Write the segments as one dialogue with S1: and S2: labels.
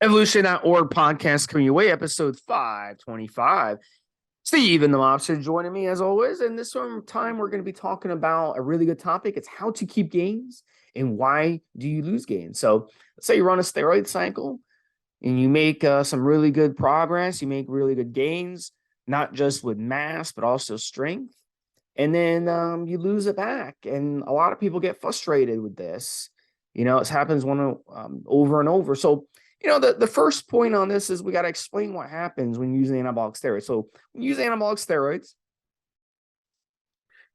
S1: Evolutionary podcast coming your way, episode 525. Steve and the Mobster joining me as always. And this time we're going to be talking about a really good topic. It's how to keep gains and why do you lose gains. So let's say you run a steroid cycle and you make some really good progress. You make really good gains, not just with mass, but also strength. And then you lose it back. And a lot of people get frustrated with this. You know, it happens over and over. So the first point on this is we got to explain what happens when using anabolic steroids. So when you use anabolic steroids,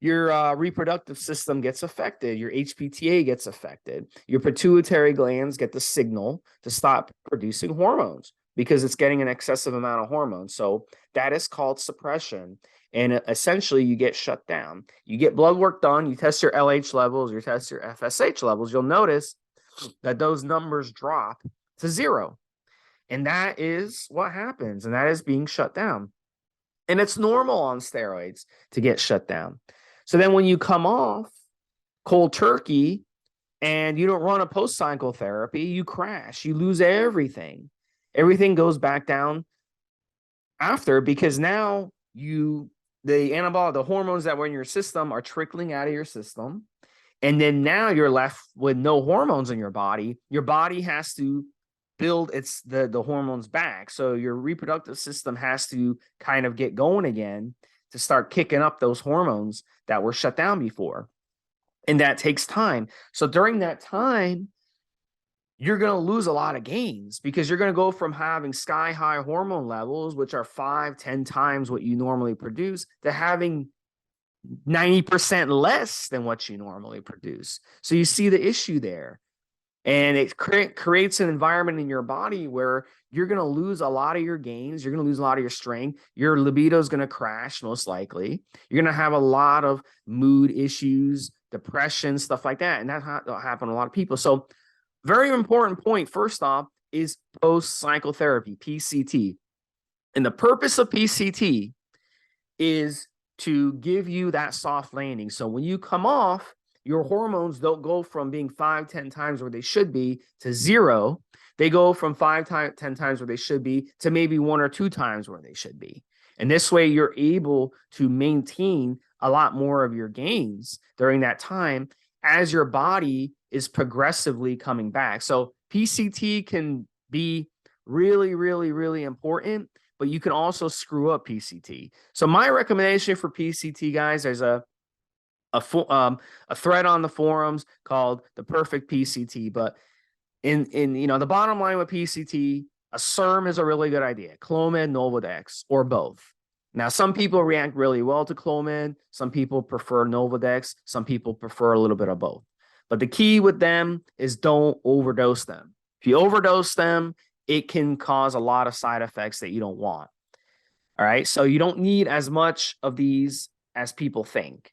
S1: your reproductive system gets affected. Your HPTA gets affected. Your pituitary glands get the signal to stop producing hormones because it's getting an excessive amount of hormones. So that is called suppression. And essentially, you get shut down. You get blood work done. You test your LH levels. You test your FSH levels. You'll notice that those numbers drop to zero. And that is what happens. And that is being shut down. And it's normal on steroids to get shut down. So then when you come off cold turkey and you don't run a post-cycle therapy, you crash. You lose everything. Everything goes back down after because now the hormones that were in your system are trickling out of your system. And then now you're left with no hormones in your body. Your body has to build the hormones back. So your reproductive system has to kind of get going again to start kicking up those hormones that were shut down before. And that takes time. So during that time, you're going to lose a lot of gains because you're going to go from having sky high hormone levels, which are 5-10 times what you normally produce, to having 90% less than what you normally produce. So you see the issue there. And it creates an environment in your body where you're going to lose a lot of your gains. You're going to lose a lot of your strength. Your libido is going to crash, most likely. You're going to have a lot of mood issues, depression, stuff like that. And that happen to a lot of people. So very important point, first off, is post-cycle therapy, PCT. And the purpose of PCT is to give you that soft landing. So when you come off, your hormones don't go from being 5-10 times where they should be to zero. They go from 5-10 times where they should be to maybe 1 or 2 times where they should be. And this way you're able to maintain a lot more of your gains during that time as your body is progressively coming back. So PCT can be really, really, really important, but you can also screw up PCT. So my recommendation for PCT, guys, there's a thread on the forums called the perfect PCT. But in the bottom line with PCT, a SERM is a really good idea. Clomid, Nolvadex, or both. Now, some people react really well to Clomid. Some people prefer Nolvadex. Some people prefer a little bit of both. But the key with them is don't overdose them. If you overdose them, it can cause a lot of side effects that you don't want. All right. So you don't need as much of these as people think.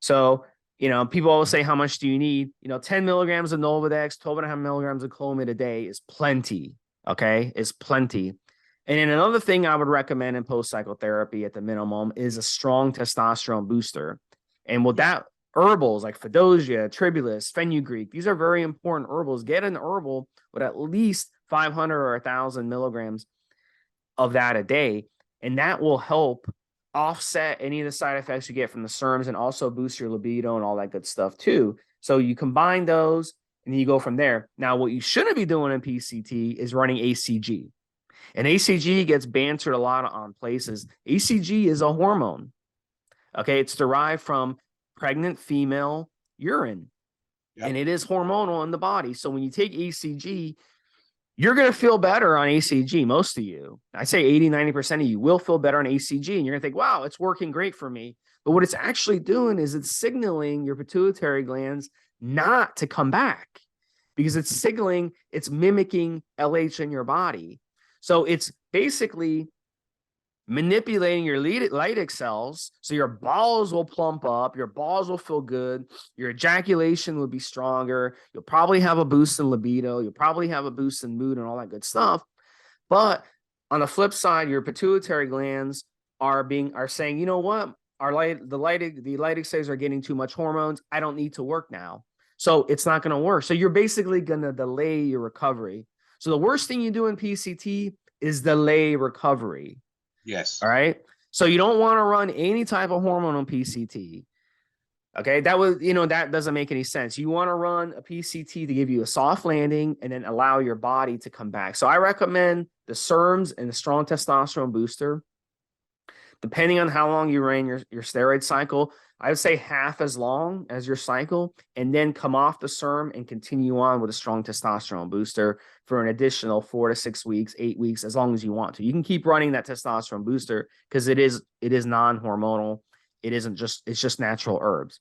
S1: So, people always say, how much do you need? 10 milligrams of Nolvadex, 12.5 milligrams of Clomid a day is plenty. Okay. It's plenty. And then another thing I would recommend in post-cycle therapy at the minimum is a strong testosterone booster. And with that, herbals like Fedosia, Tribulus, Fenugreek, these are very important herbals. Get an herbal with at least 500 or 1,000 milligrams of that a day. And that will help offset any of the side effects you get from the SERMs and also boost your libido and all that good stuff too. So you combine those and then you go from there. Now, what you shouldn't be doing in PCT is running ACG. And ACG gets bantered a lot on places. ACG is a hormone. Okay, it's derived from pregnant female urine. Yep. And it is hormonal in the body. So when you take ACG, you're going to feel better on ACG, most of you. I say 80-90% of you will feel better on ACG. And you're going to think, wow, it's working great for me. But what it's actually doing is it's signaling your pituitary glands not to come back because it's signaling, it's mimicking LH in your body. So it's basically manipulating your Leydig cells so your balls will plump up, your balls will feel good, your ejaculation will be stronger, you'll probably have a boost in libido, you'll probably have a boost in mood and all that good stuff. But on the flip side, your pituitary glands are saying, you know what, the Leydig cells are getting too much hormones, I don't need to work now. So it's not going to work. So you're basically going to delay your recovery. So the worst thing you do in PCT is delay recovery.
S2: Yes.
S1: All right. So you don't want to run any type of hormone on PCT. Okay, that was, that doesn't make any sense. You want to run a PCT to give you a soft landing and then allow your body to come back. So I recommend the SERMs and the strong testosterone booster. Depending on how long you ran your steroid cycle, I would say half as long as your cycle, and then come off the SERM and continue on with a strong testosterone booster for an additional 4 to 6 weeks, 8 weeks, as long as you want to. You can keep running that testosterone booster because it is non-hormonal. It's just natural herbs.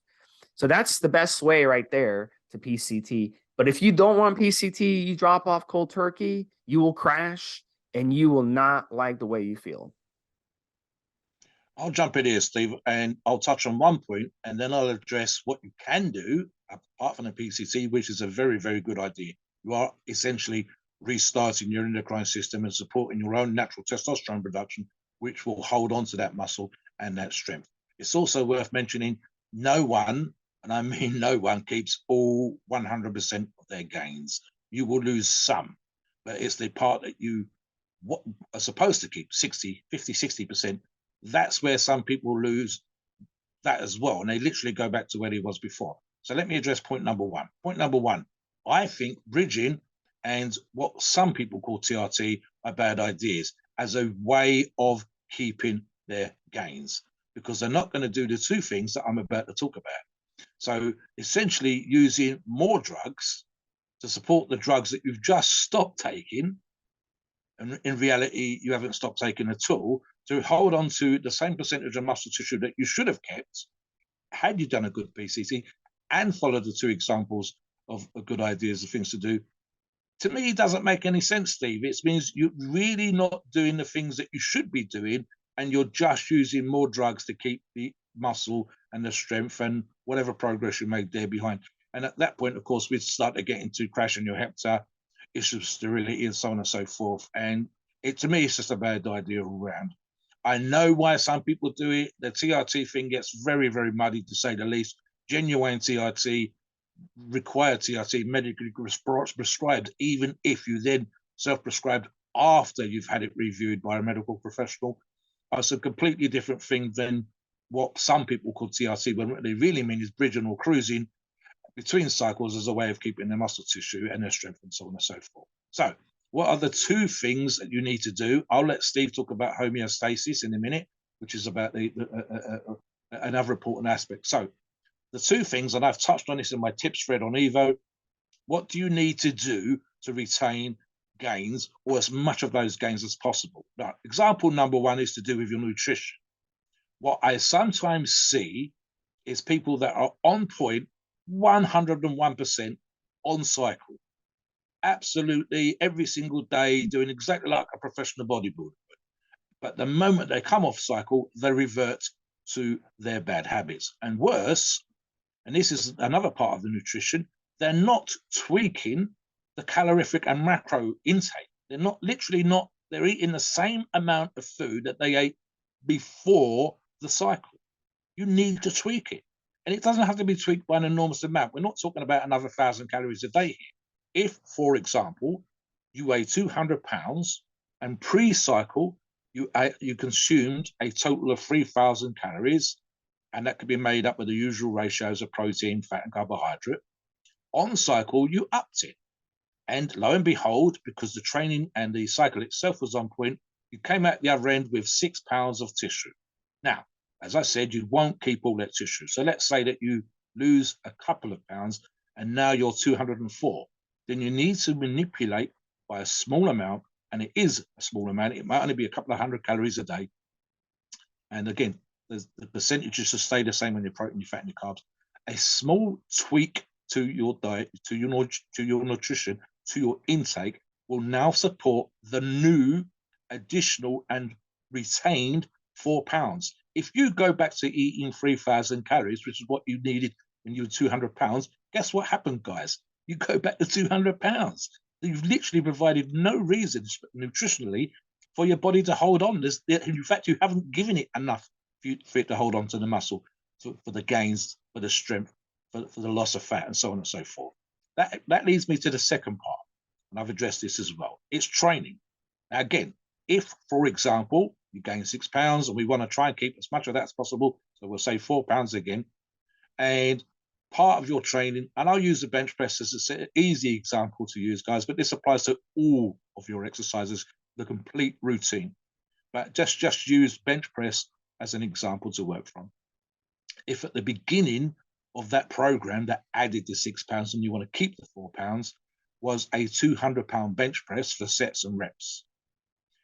S1: So that's the best way right there to PCT. But if you don't want PCT, you drop off cold turkey, you will crash and you will not like the way you feel.
S2: I'll jump in here, Steve, and I'll touch on one point, and then I'll address what you can do apart from the PCT, which is a very, very good idea. You are essentially restarting your endocrine system and supporting your own natural testosterone production, which will hold on to that muscle and that strength. It's also worth mentioning no one, and I mean no one, keeps all 100% of their gains. You will lose some, but it's the part that you are supposed to keep 60, 50, 60%. That's where some people lose that as well. And they literally go back to where he was before. So let me address point number one. Point number one, I think bridging and what some people call TRT are bad ideas as a way of keeping their gains, because they're not going to do the two things that I'm about to talk about. So essentially using more drugs to support the drugs that you've just stopped taking, and in reality, you haven't stopped taking at all, to hold on to the same percentage of muscle tissue that you should have kept had you done a good PCT and followed the two examples of good ideas of things to do. To me, it doesn't make any sense, Steve. It means you're really not doing the things that you should be doing, and you're just using more drugs to keep the muscle and the strength and whatever progress you made there behind. And at that point, of course, we'd start to get into crashing your hepta, issues of sterility, and so on and so forth. And to me, it's just a bad idea all around. I know why some people do it. The TRT thing gets very, very muddy, to say the least. Genuine TRT, required TRT, medically prescribed, even if you then self-prescribed after you've had it reviewed by a medical professional. It's a completely different thing than what some people call TRT, when what they really mean is bridging or cruising between cycles as a way of keeping their muscle tissue and their strength and so on and so forth. So what are the two things that you need to do? I'll let Steve talk about homeostasis in a minute, which is about another important aspect. So the two things, and I've touched on this in my tips thread on Evo, what do you need to do to retain gains, or as much of those gains as possible? Now, example number one is to do with your nutrition. What I sometimes see is people that are on point 101% on cycle, absolutely every single day, doing exactly like a professional bodybuilder. But the moment they come off cycle, they revert to their bad habits. And worse, and this is another part of the nutrition, they're not tweaking the calorific and macro intake. They're they're eating the same amount of food that they ate before the cycle. You need to tweak it. And it doesn't have to be tweaked by an enormous amount. We're not talking about another 1,000 calories a day here. If, for example, you weigh 200 pounds and pre-cycle, you consumed a total of 3,000 calories, and that could be made up with the usual ratios of protein, fat, and carbohydrate. On cycle, you upped it. And lo and behold, because the training and the cycle itself was on point, you came out the other end with 6 pounds of tissue. Now, as I said, you won't keep all that tissue. So let's say that you lose a couple of pounds and now you're 204. Then you need to manipulate by a small amount, and it is a small amount. It might only be a couple of 100 calories a day. And again, the percentages should stay the same on your protein, your fat, and your carbs. A small tweak to your diet, to your nutrition, to your intake will now support the new additional and retained 4 pounds. If you go back to eating 3,000 calories, which is what you needed when you were 200 pounds, guess what happened, guys? You go back to 200 pounds. You've literally provided no reason nutritionally for your body to hold on. In fact, you haven't given it enough for it to hold on to the muscle, for the gains, for the strength, for the loss of fat, and so on and so forth. That leads me to the second part. and I've addressed this as well. It's training. Now, again, if, for example, you gain 6 pounds and we want to try and keep as much of that as possible, so we'll say 4 pounds again, and part of your training, and I'll use the bench press as an easy example to use, guys, but this applies to all of your exercises, the complete routine. But just use bench press as an example to work from. If at the beginning of that program that added the 6 pounds and you want to keep the 4 pounds was a 200-pound bench press for sets and reps.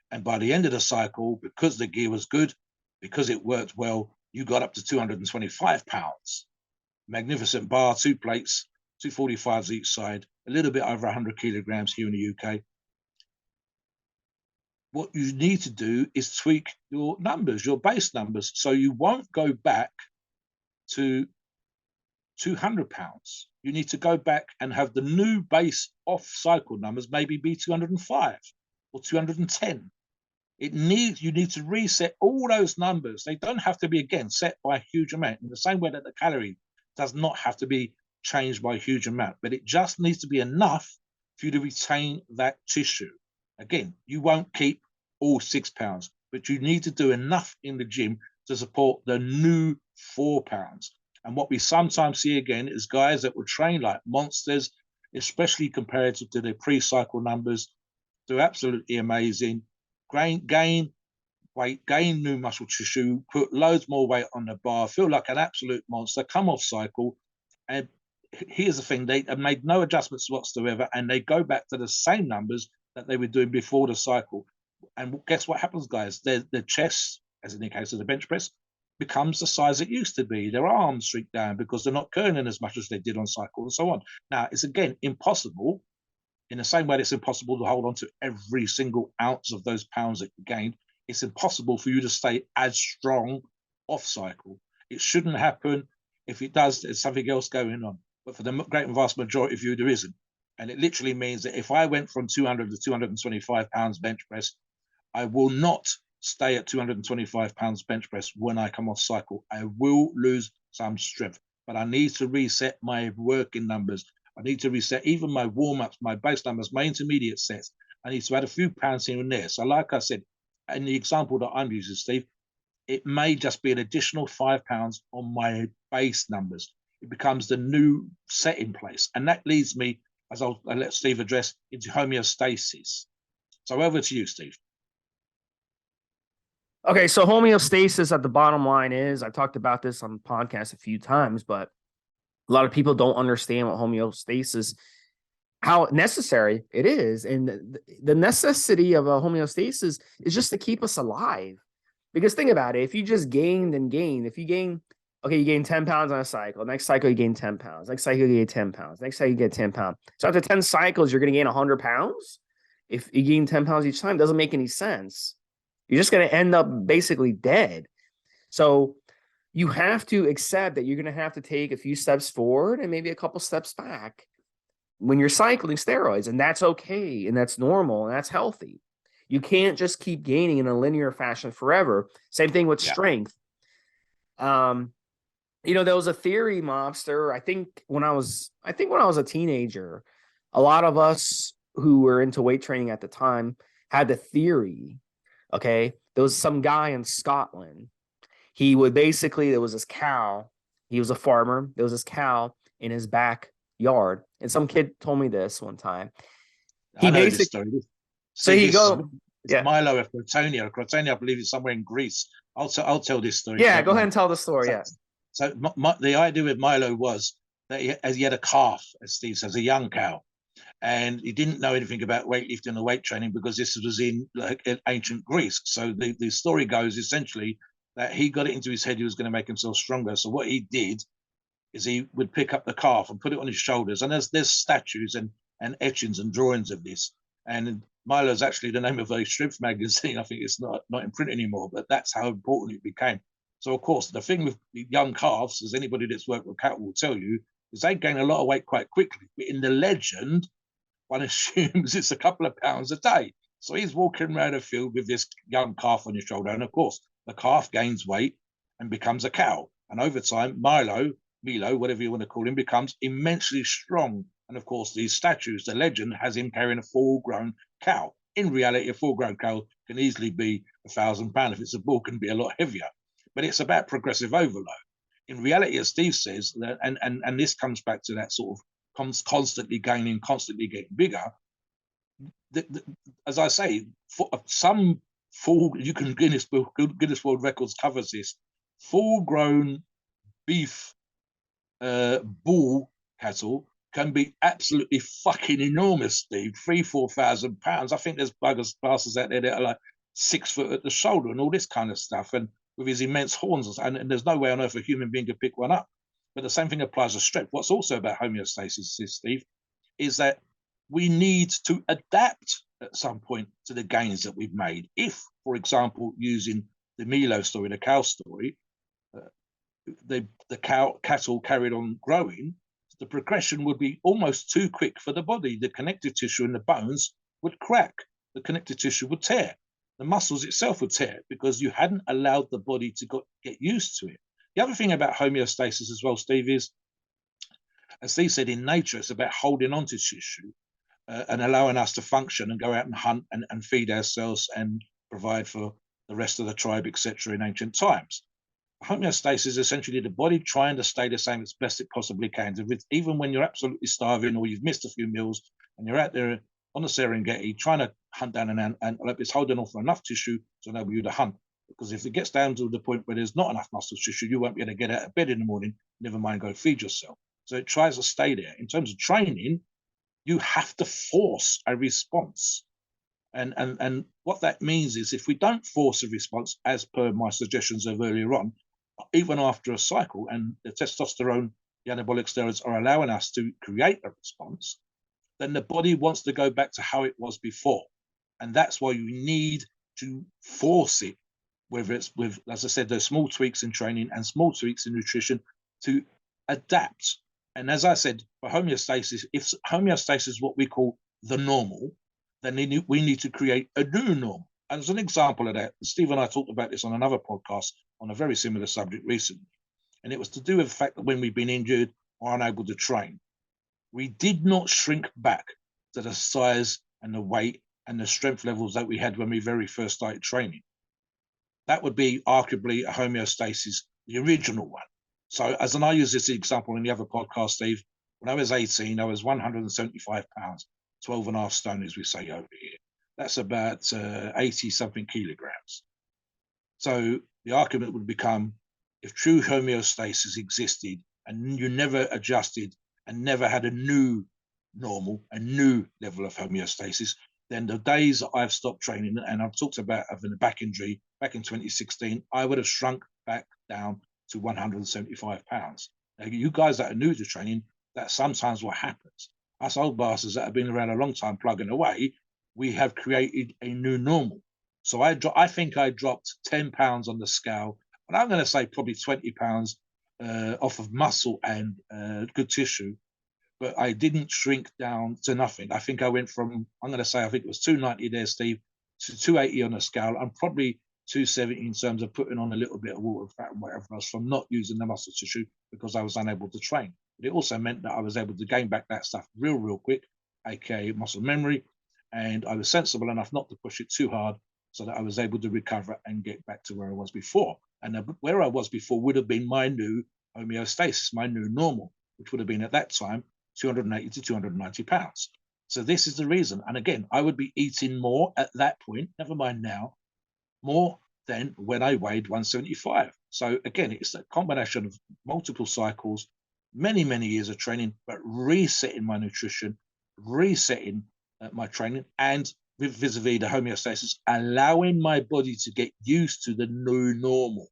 S2: And by the end of the cycle, because the gear was good, because it worked well, you got up to 225 pounds. Magnificent bar, 2 plates, 245s each side, a little bit over 100 kilograms here in the UK. What you need to do is tweak your numbers, your base numbers, so you won't go back to 200 pounds. You need to go back and have the new base off cycle numbers maybe be 205 or 210. You need to reset all those numbers. They don't have to be, again, set by a huge amount, in the same way that the calorie does not have to be changed by a huge amount, but it just needs to be enough for you to retain that tissue. Again, you won't keep all 6 pounds, but you need to do enough in the gym to support the new 4 pounds. And what we sometimes see again is guys that will train like monsters, especially compared to their pre-cycle numbers. They're absolutely amazing. Gain weight, gain new muscle tissue, put loads more weight on the bar, feel like an absolute monster, come off cycle. And here's the thing, they have made no adjustments whatsoever, and they go back to the same numbers that they were doing before the cycle. And guess what happens, guys? The chest, as in the case of the bench press, becomes the size it used to be. Their arms shrink down because they're not curling as much as they did on cycle and so on. Now, it's again impossible, in the same way that it's impossible to hold on to every single ounce of those pounds that you gained. It's impossible for you to stay as strong off cycle. It shouldn't happen. If it does, there's something else going on. But for the great and vast majority of you, there isn't. And it literally means that if I went from 200 to 225 pounds bench press, I will not stay at 225 pounds bench press when I come off cycle. I will lose some strength, but I need to reset my working numbers. I need to reset even my warm-ups, my base numbers, my intermediate sets. I need to add a few pounds here and there. So like I said, in the example that I'm using, Steve, it may just be an additional 5 pounds on my base numbers. It becomes the new set in place. And that leads me, as I'll let Steve address, into homeostasis. So over to you, Steve.
S1: Okay, so homeostasis at the bottom line is, I talked about this on the podcast a few times, but a lot of people don't understand what homeostasis, how necessary it is. And the necessity of a homeostasis is just to keep us alive. Because think about it, if you just gained and gained, if you gain, okay, you gain 10 pounds on a cycle, next cycle you gain 10 pounds, next cycle you gain 10 pounds, next cycle you get 10 pounds. So after 10 cycles, you're going to gain 100 pounds. If you gain 10 pounds each time, it doesn't make any sense. You're just going to end up basically dead. So you have to accept that you're going to have to take a few steps forward and maybe a couple steps back when you're cycling steroids. And that's okay. And that's normal. And that's healthy. You can't just keep gaining in a linear fashion forever. Same thing with strength. You know, there was a theory, Mobster. I think when I was a teenager, a lot of us who were into weight training at the time had the theory. Okay, there was some guy in Scotland. He would basically, there was this cow. He was a farmer. There was this cow in his backyard. And some kid told me this one time.
S2: I know this story.
S1: So he go,
S2: it's Milo of Crotonia. Crotonia, I believe, is somewhere in Greece. I'll tell this story.
S1: Yeah, go ahead and tell the story.
S2: So the idea with Milo was that he had a calf, as Steve says, a young cow. And he didn't know anything about weightlifting or weight training because this was in ancient Greece. So the story goes essentially that he got it into his head he was going to make himself stronger. So what he did is he would pick up the calf and put it on his shoulders. And there's statues and etchings and drawings of this. And Milo's actually the name of a strength magazine. I think it's not in print anymore, but that's how important it became. So of course, the thing with young calves, as anybody that's worked with cattle will tell you, is they gain a lot of weight quite quickly. But in the legend, one assumes it's a couple of pounds a day. So he's walking around a field with this young calf on his shoulder. And of course, the calf gains weight and becomes a cow. And over time, Milo, whatever you want to call him, becomes immensely strong. And of course, these statues, the legend has him carrying a full-grown cow. In reality, a full-grown cow can easily be 1,000 pounds. If it's a bull, can be a lot heavier. But it's about progressive overload. In reality, as Steve says, and this comes back to that sort of constantly gaining, constantly getting bigger. As I say, for some full, you can Guinness World Records covers this, full-grown beef bull cattle can be absolutely fucking enormous, Steve. 3,000-4,000 pounds. I think there's bastards out there that are like 6 foot at the shoulder and all this kind of stuff, and with his immense horns, and there's no way on earth a human being could pick one up. But the same thing applies to strength. What's also about homeostasis, Steve, is that we need to adapt at some point to the gains that we've made. If, for example, using the Milo story, the cow story, the cattle carried on growing, the progression would be almost too quick for the body. The connective tissue in the bones would crack. The connective tissue would tear. The muscles itself would tear because you hadn't allowed the body to get used to it. The other thing about homeostasis as well, Steve, is, as Steve said, in nature, it's about holding on to tissue and allowing us to function and go out and hunt and feed ourselves and provide for the rest of the tribe, etc. in ancient times. Homeostasis is essentially the body trying to stay the same as best it possibly can. Even when you're absolutely starving or you've missed a few meals and you're out there on the Serengeti trying to hunt down an ant, and it's holding on for enough tissue to enable you to hunt. Because if it gets down to the point where there's not enough muscle tissue, you won't be able to get out of bed in the morning, never mind go feed yourself. So it tries to stay there. In terms of training, you have to force a response. And what that means is if we don't force a response, as per my suggestions of earlier on, even after a cycle, and the testosterone, the anabolic steroids are allowing us to create a response, then the body wants to go back to how it was before. And that's why you need to force it, whether it's with, as I said, those small tweaks in training and small tweaks in nutrition to adapt. And as I said, for homeostasis, if homeostasis is what we call the normal, then we need to create a new normal. And as an example of that, Steve and I talked about this on another podcast on a very similar subject recently. And it was to do with the fact that when we've been injured or unable to train, we did not shrink back to the size and the weight and the strength levels that we had when we very first started training. That would be arguably a homeostasis, the original one. So I use this example in the other podcast, Steve, when I was 18, I was 175 pounds, 12 and a half stone, as we say over here. That's about 80 something kilograms. So the argument would become, if true homeostasis existed and you never adjusted and never had a new normal, a new level of homeostasis, then the days that I've stopped training, and I've talked about having a back injury back in 2016, I would have shrunk back down to 175 pounds. Now, you guys that are new to training, that's sometimes what happens. Us old bastards that have been around a long time plugging away, we have created a new normal. So I think I dropped 10 pounds on the scale, and I'm going to say probably 20 pounds off of muscle and good tissue, but I didn't shrink down to nothing. I think I went from, I'm going to say, I think it was 290 there, Steve, to 280 on the scale. I'm probably 270 in terms of putting on a little bit of water, fat, and whatever else from not using the muscle tissue because I was unable to train. But it also meant that I was able to gain back that stuff real quick, aka muscle memory, and I was sensible enough not to push it too hard so that I was able to recover and get back to where I was before. And where I was before would have been my new homeostasis, my new normal, which would have been at that time 280 to 290 pounds. So this is the reason. And again, I would be eating more at that point, never mind now, more than when I weighed 175. So again, it's a combination of multiple cycles, many years of training, but resetting my nutrition, resetting my training, and vis-a-vis the homeostasis, allowing my body to get used to the new normal.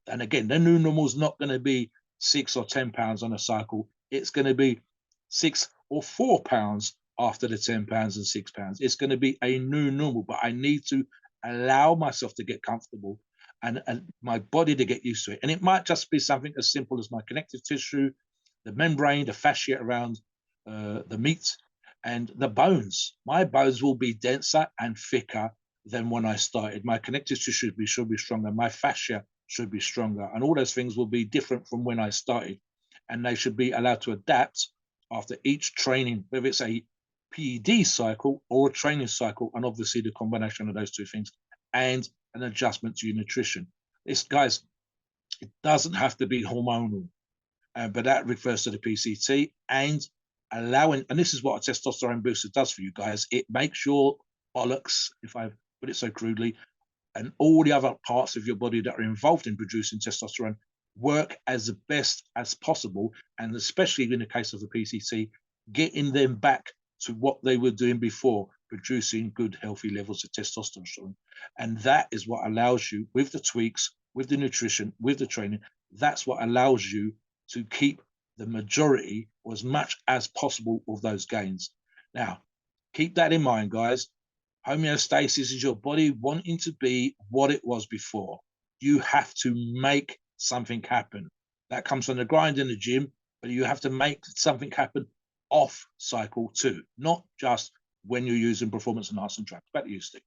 S2: And again, the new normal is not going to be 6 or 10 pounds on a cycle. It's going to be 6 or 4 pounds after the 10 pounds and 6 pounds. It's going to be a new normal, but I need to allow myself to get comfortable and my body to get used to it. And it might just be something as simple as my connective tissue, the membrane, the fascia around the meat, and the bones. My bones will be denser and thicker than when I started. My connective tissue should be stronger. My fascia should be stronger. And all those things will be different from when I started. And they should be allowed to adapt after each training, whether it's a PED cycle or a training cycle, and obviously the combination of those two things, and an adjustment to your nutrition. This, guys, it doesn't have to be hormonal, but that refers to the PCT and allowing, and this is what a testosterone booster does for you guys. It makes your bollocks, if I put it so crudely, and all the other parts of your body that are involved in producing testosterone work as the best as possible. And especially in the case of the PCT, getting them back to what they were doing before, producing good, healthy levels of testosterone. And that is what allows you, with the tweaks, with the nutrition, with the training, that's what allows you to keep the majority or as much as possible of those gains. Now, keep that in mind, guys. Homeostasis is your body wanting to be what it was before. You have to make something happen. That comes from the grind in the gym, but you have to make something happen off cycle too, not just when you're using performance enhancing drugs. Back to you, Steve.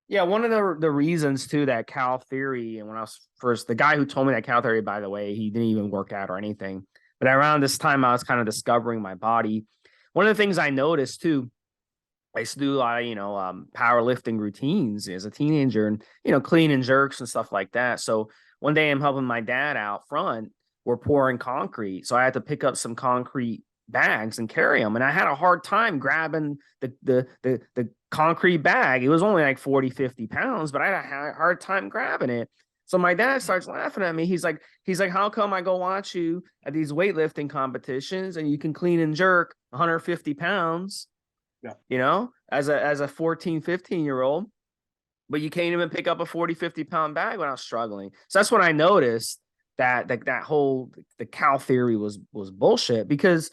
S1: Yeah, one of the reasons too that Cal theory, and when I was first, the guy who told me that Cal theory, by the way, he didn't even work out or anything. But around this time, I was kind of discovering my body. One of the things I noticed too, I used to do a lot of, powerlifting routines as a teenager and, clean and jerks and stuff like that. So one day I'm helping my dad out front. We're pouring concrete. So I had to pick up some concrete bags and carry them. And I had a hard time grabbing the concrete bag. It was only like 40, 50 pounds, but I had a hard time grabbing it. So my dad starts laughing at me. He's like, how come I go watch you at these weightlifting competitions and you can clean and jerk 150 pounds?
S2: Yeah.
S1: As a 14, 15-year-old, but you can't even pick up a 40, 50-pound bag when I was struggling. So that's when I noticed that the Cal theory was bullshit, because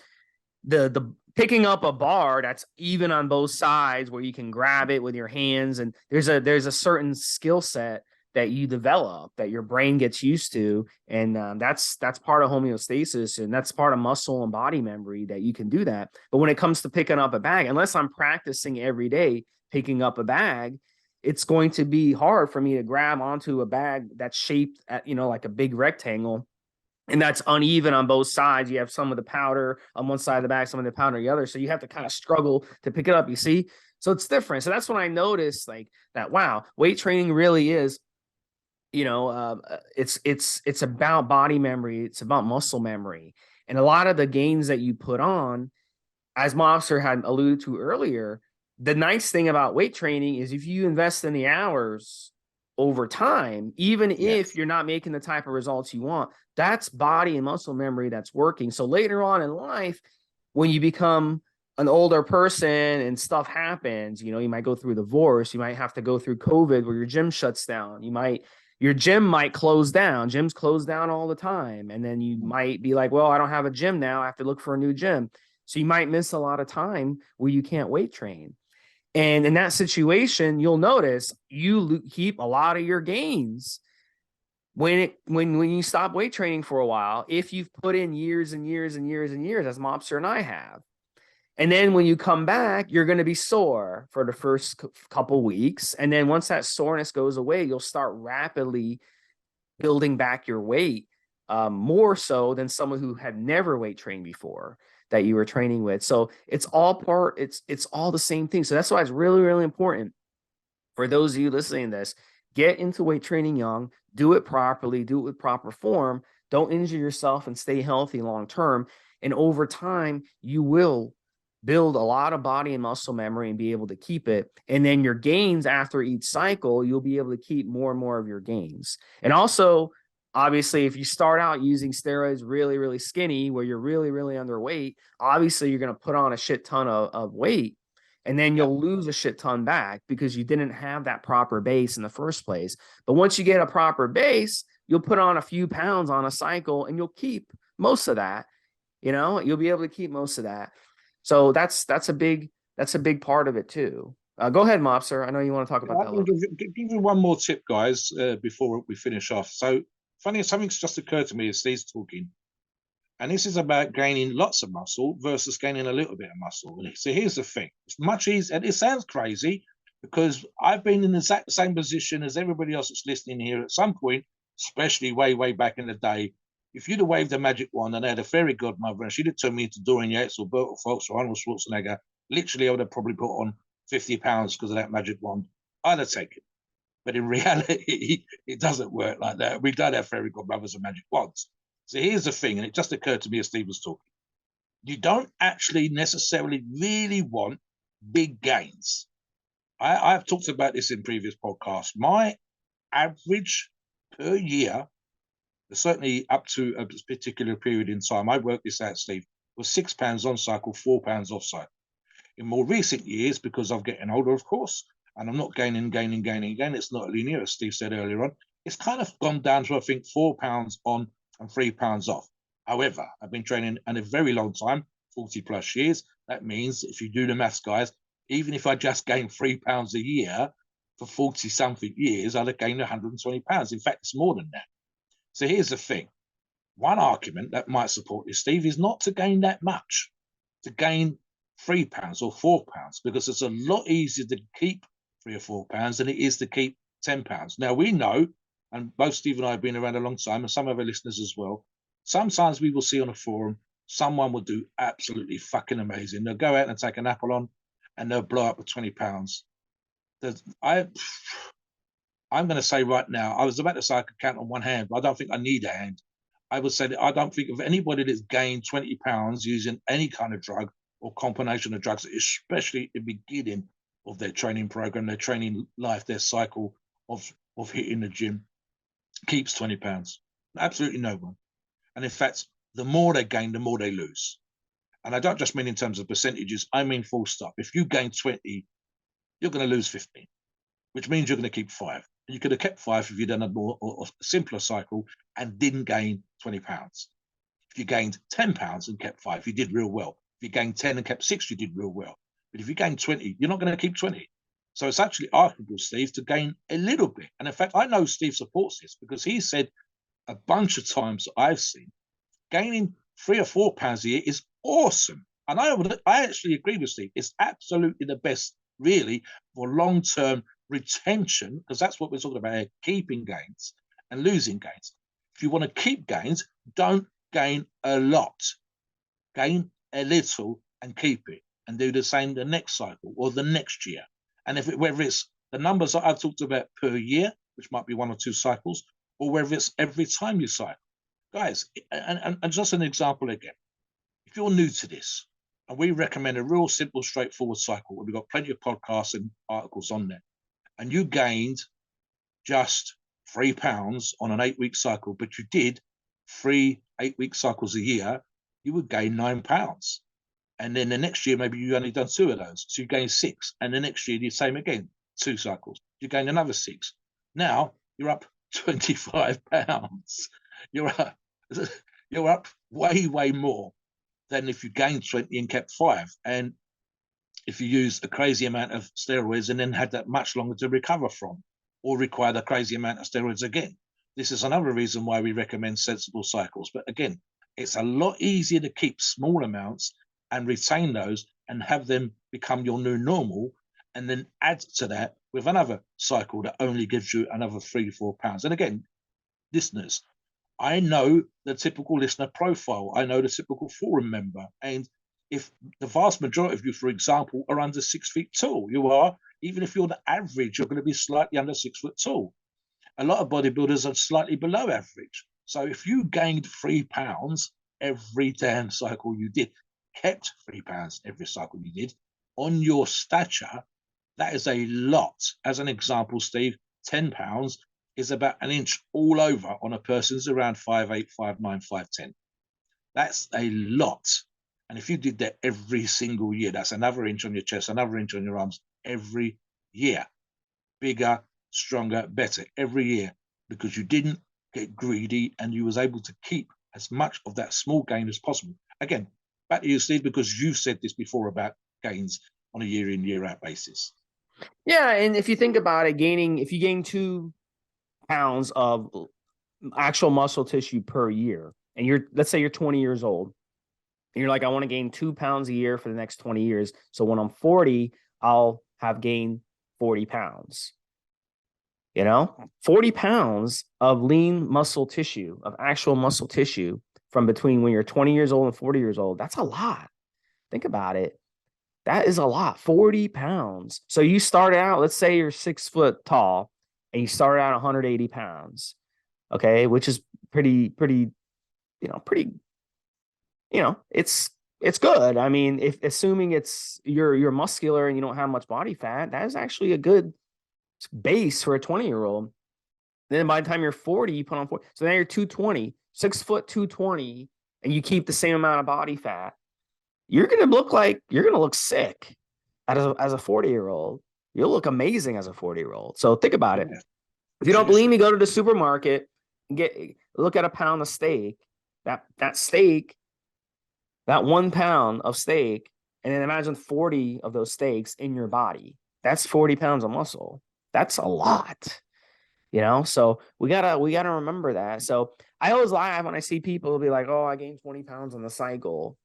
S1: the picking up a bar that's even on both sides where you can grab it with your hands, and there's a certain skill set that you develop that your brain gets used to, and that's part of homeostasis, and that's part of muscle and body memory that you can do that. But when it comes to picking up a bag, unless I'm practicing every day picking up a bag, it's going to be hard for me to grab onto a bag that's shaped at, like a big rectangle, and that's uneven on both sides. You have some of the powder on one side of the bag, some of the powder on the other. So you have to kind of struggle to pick it up, you see? So it's different. So that's when I noticed like that, wow, weight training really is, it's about body memory. It's about muscle memory. And a lot of the gains that you put on, as Mobster had alluded to earlier, the nice thing about weight training is if you invest in the hours over time, even if you're not making the type of results you want, that's body and muscle memory that's working. So later on in life, when you become an older person and stuff happens, you might go through divorce, you might have to go through COVID where your gym shuts down. Your gym might close down. Gyms close down all the time. And then you might be like, well, I don't have a gym now. I have to look for a new gym. So you might miss a lot of time where you can't weight train. And in that situation, you'll notice you keep a lot of your gains when you stop weight training for a while, if you've put in years and years and years and years, as Mobster and I have. And then when you come back, you're going to be sore for the first couple weeks. And then once that soreness goes away, you'll start rapidly building back your weight, more so than someone who had never weight trained before that you were training with. So it's all the same thing. So that's why it's really, really important for those of you listening to this, get into weight training young, do it properly, do it with proper form. Don't injure yourself and stay healthy long-term. And over time, you will build a lot of body and muscle memory and be able to keep it. And then your gains after each cycle, you'll be able to keep more and more of your gains. And also, obviously, if you start out using steroids really, really skinny, where you're really, really underweight, obviously you're going to put on a shit ton of weight. And then you'll lose a shit ton back because you didn't have that proper base in the first place. But once you get a proper base, you'll put on a few pounds on a cycle and you'll keep most of that. You'll be able to keep most of that. So that's a big part of it too. Go ahead, Mobster. I know you want to talk about that.
S2: I'll give you one more tip, guys, before we finish off. So funny, something's just occurred to me as Steve's talking. And this is about gaining lots of muscle versus gaining a little bit of muscle. So here's the thing. It's much easier. And it sounds crazy because I've been in the exact same position as everybody else that's listening here at some point, especially way, way back in the day. If you'd have waved a magic wand and I had a fairy godmother and she'd have turned me into Dorian Yates or Burt Fox or Arnold Schwarzenegger, literally I would have probably put on £50 because of that magic wand. I'd have taken it. But in reality, it doesn't work like that. We don't have fairy godmothers and magic wands. So here's the thing, and it just occurred to me as Steve was talking. You don't actually necessarily really want big gains. I've talked about this in previous podcasts. My average per year, certainly up to a particular period in time, I worked this out, Steve, was £6 on cycle, £4 off cycle. In more recent years, because I'm getting older, of course, and I'm not gaining. It's not linear, as Steve said earlier on. It's kind of gone down to, I think, £4 on and £3 off. However, I've been training in a very long time, 40 plus years. That means if you do the maths, guys, even if I just gain £3 a year for 40 something years, I'd have gained £120. In fact, it's more than that. So here's the thing. One argument that might support this, Steve, is not to gain that much, to gain £3 or £4, because it's a lot easier to keep £3 or £4 than it is to keep £10. Now we know, and both Steve and I have been around a long time, and some of our listeners as well, sometimes we will see on a forum, someone will do absolutely fucking amazing. They'll go out and take an apple on and they'll blow up with £20. I'm going to say right now, I was about to say I could count on one hand, but I don't think I need a hand. I would say that I don't think of anybody that's gained £20 using any kind of drug or combination of drugs, especially at the beginning of their training program, their training life, their cycle of hitting the gym, keeps £20. Absolutely no one. And in fact, the more they gain, the more they lose. And I don't just mean in terms of percentages, I mean full stop. If you gain 20, you're going to lose 15, which means you're going to keep 5. You could have kept 5 if you'd done a more or a simpler cycle and didn't gain £20. If you gained £10 and kept 5, you did real well. If you gained 10 and kept 6, you did real well. But if you gain 20, you're not going to keep 20. So it's actually arguable, Steve, to gain a little bit. And in fact, I know Steve supports this because he said a bunch of times I've seen gaining £3 or £4 a year is awesome. And I actually agree with Steve. It's absolutely the best, really, for long-term retention, because that's what we're talking about here, keeping gains and losing gains. If you want to keep gains, don't gain a lot. Gain a little and keep it, and do the same the next cycle or the next year. And whether it's the numbers that I've talked about per year, which might be 1 or 2 cycles, or whether it's every time you cycle. Guys, and just an example again, if you're new to this, and we recommend a real simple, straightforward cycle, we've got plenty of podcasts and articles on there, and you gained just £3 on an 8-week cycle, but you did 3 8-week cycles a year, you would gain £9. And then the next year, maybe you only done 2 of those. So you gain 6. And the next year, the same again, 2 cycles. You gain another 6. Now you're up £25. You're up way, way more than if you gained 20 and kept 5. And if you used a crazy amount of steroids and then had that much longer to recover from, or required a crazy amount of steroids again. This is another reason why we recommend sensible cycles. But again, it's a lot easier to keep small amounts and retain those and have them become your new normal, and then add to that with another cycle that only gives you another £3 to £4. And again, listeners, I know the typical listener profile. I know the typical forum member. And if the vast majority of you, for example, are under 6 feet tall, you are, even if you're the average, you're going to be slightly under 6 foot tall. A lot of bodybuilders are slightly below average. So if you gained £3 every damn cycle you did, kept £3 every cycle you did on your stature, that is a lot. As an example, Steve, £10 is about an inch all over on a person who's around 5'8", 5'9", 5'10". That's a lot. And if you did that every single year, that's another inch on your chest, another inch on your arms every year. Bigger, stronger, better every year, because you didn't get greedy and you was able to keep as much of that small gain as possible. Again, back to you, Steve, because you said this before about gains on a year in, year out basis.
S1: Yeah, and if you think about it, if you gain 2 pounds of actual muscle tissue per year, and let's say you're 20 years old, and you're like, I want to gain 2 pounds a year for the next 20 years. So when I'm 40, I'll have gained 40 pounds. 40 pounds of lean muscle tissue, of actual muscle tissue from between when you're 20 years old and 40 years old. That's a lot. Think about it. That is a lot, 40 pounds. So you started out, let's say you're 6 foot tall and you started out 180 pounds. Okay. Which is pretty, pretty, it's good. I mean, if assuming you're muscular and you don't have much body fat, that is actually a good base for a 20-year-old. Then by the time you're 40, you put on 40. So now you're 220, 6 foot 220, and you keep the same amount of body fat. You're gonna look sick as a 40-year-old. You'll look amazing as a 40-year-old. So think about it. If you don't believe me, go to the supermarket and look at a pound of steak. That steak, that 1 pound of steak, and then imagine 40 of those steaks in your body. That's 40 pounds of muscle. That's a lot. So we gotta remember that. So I always laugh when I see people be like, oh, I gained 20 pounds on the cycle.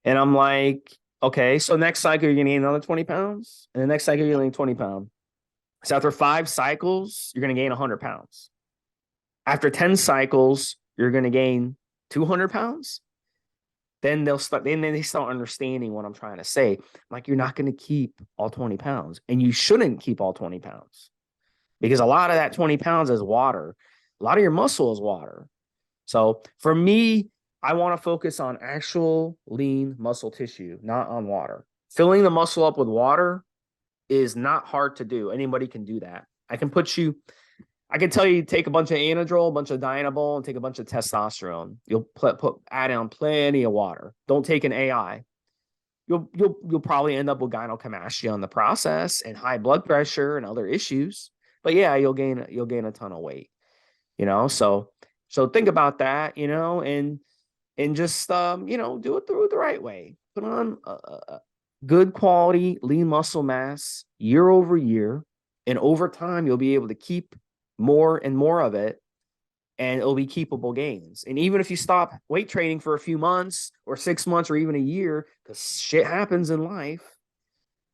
S1: And I'm like, okay, so next cycle you're gonna gain another 20 pounds, and the next cycle you're gonna gain 20 pounds. So after 5 cycles, you're gonna gain 100 pounds. After 10 cycles, you're gonna gain 200 pounds. Then they start understanding what I'm trying to say. Like, you're not gonna keep all 20 pounds, and you shouldn't keep all 20 pounds. Because a lot of that 20 pounds is water. A lot of your muscle is water. So for me, I want to focus on actual lean muscle tissue, not on water. Filling the muscle up with water is not hard to do. Anybody can do that. I can tell you, take a bunch of Anadrol, a bunch of Dianabol, and take a bunch of testosterone. You'll add on plenty of water. Don't take an AI. You'll probably end up with gynecomastia in the process and high blood pressure and other issues. But yeah, you'll gain a ton of weight, so think about that, and just do it the right way. Put on a good quality lean muscle mass year over year, and over time you'll be able to keep more and more of it, and it'll be keepable gains. And even if you stop weight training for a few months or 6 months or even a year, because shit happens in life,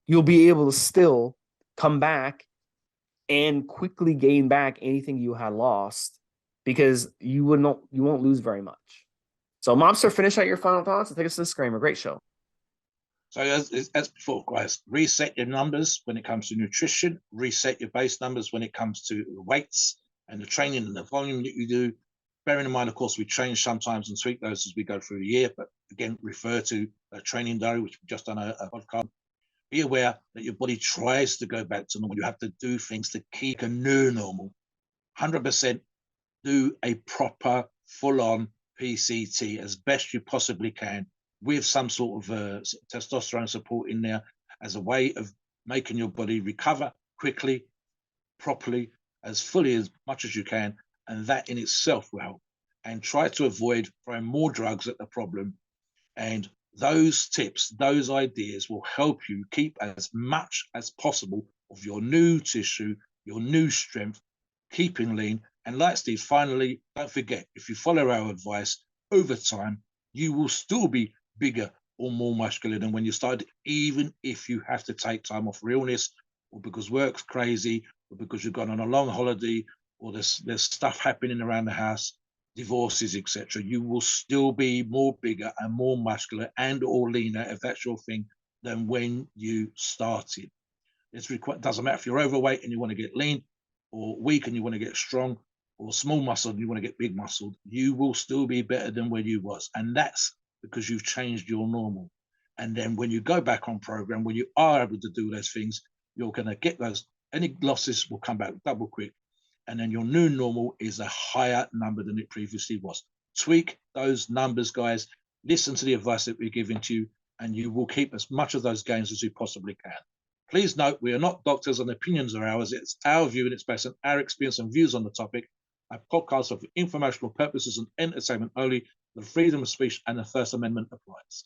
S1: you'll be able to still come back and quickly gain back anything you had lost, because you won't lose very much. So, Mobster, finish out your final thoughts and take us to the disclaimer. Great show.
S2: So as before, guys, reset your numbers when it comes to nutrition, reset your base numbers when it comes to weights and the training and the volume that you do. Bearing in mind, of course, we change sometimes and tweak those as we go through the year, but again, refer to a training diary, which we've just done a podcast. Be aware that your body tries to go back to normal. You have to do things to keep a new normal. 100% do a proper, full-on PCT as best you possibly can, with some sort of testosterone support in there, as a way of making your body recover quickly, properly, as fully as much as you can. And that in itself will help. And try to avoid throwing more drugs at the problem. And those tips, those ideas will help you keep as much as possible of your new tissue, your new strength, keeping lean. And like Steve, finally, don't forget, if you follow our advice over time, you will still be bigger or more muscular than when you started, even if you have to take time off for illness, or because work's crazy, or because you've gone on a long holiday, or there's stuff happening around the house, divorces, etc. You will still be more bigger and more muscular and or leaner, if that's your thing, than when you started. Doesn't matter if you're overweight and you want to get lean, or weak and you want to get strong, or small muscle and you want to get big muscled. You will still be better than where you was, and that's because you've changed your normal. And then when you go back on program, when you are able to do those things, you're going to get those. Any losses will come back double quick. And then your new normal is a higher number than it previously was. Tweak those numbers, guys. Listen to the advice that we're giving to you, and you will keep as much of those gains as you possibly can. Please note, we are not doctors and opinions are ours. It's our view and it's based on our experience and views on the topic. Our podcasts are for informational purposes and entertainment only. The freedom of speech and the First Amendment applies.